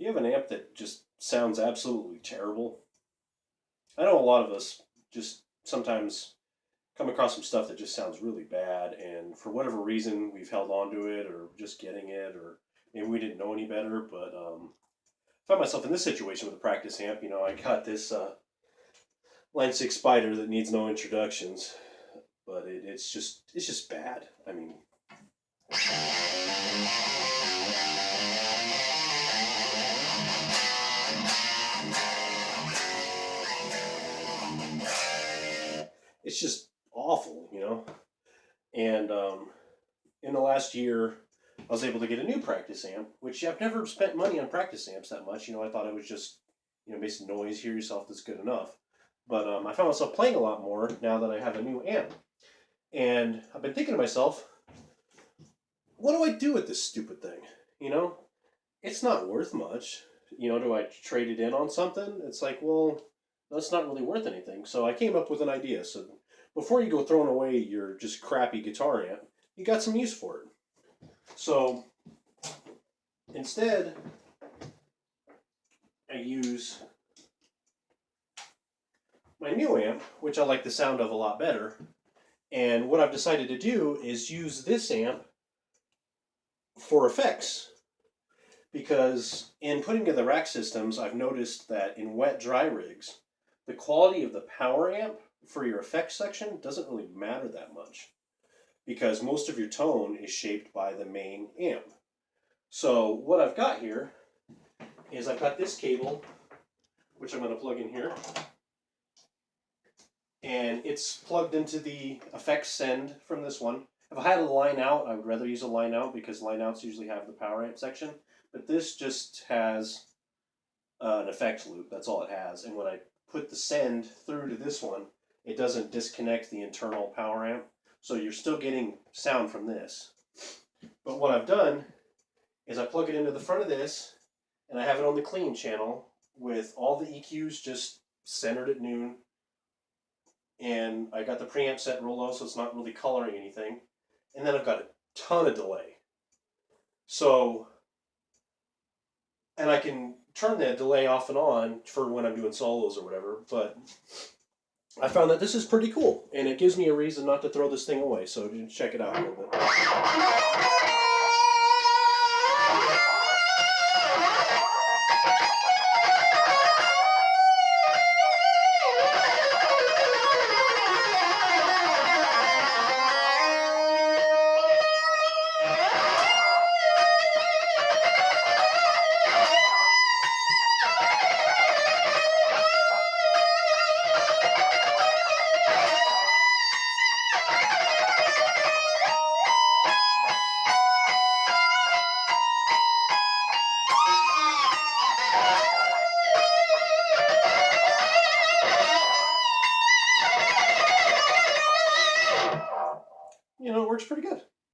You have an amp that just sounds absolutely terrible? I know a lot of us just sometimes come across some stuff that just sounds really bad, and for whatever reason, we've held on to it, or just getting it, or maybe we didn't know any better. But I found myself in this situation with a practice amp. I got this Line 6 Spider that needs no introductions, but it's just bad. I mean, it's just awful. And in the last year, I was able to get a new practice amp, which I've never spent money on practice amps that much. I thought it was just, make some noise, hear yourself, that's good enough. But I found myself playing a lot more now that I have a new amp. And I've been thinking to myself, what do I do with this stupid thing? You know, it's not worth much. Do I trade it in on something? It's like, well, that's not really worth anything. So I came up with an idea. So before you go throwing away your just crappy guitar amp, you got some use for it. So instead, I use my new amp, which I like the sound of a lot better. And what I've decided to do is use this amp for effects. Because in putting together rack systems, I've noticed that in wet dry rigs, the quality of the power amp for your effects section doesn't really matter that much. Because most of your tone is shaped by the main amp. So what I've got here is I've got this cable, which I'm going to plug in here. And it's plugged into the effects send from this one. If I had a line out, I would rather use a line out because line outs usually have the power amp section. But this just has an effects loop. That's all it has. And when I put the send through to this one, it doesn't disconnect the internal power amp. So you're still getting sound from this. But what I've done is I plug it into the front of this, and I have it on the clean channel with all the EQs just centered at noon. And I got the preamp set real low, so it's not really coloring anything. And then I've got a ton of delay. So, and I can turn that delay off and on for when I'm doing solos or whatever, but I found that this is pretty cool, and it gives me a reason not to throw this thing away, so check it out a little bit. It works pretty good.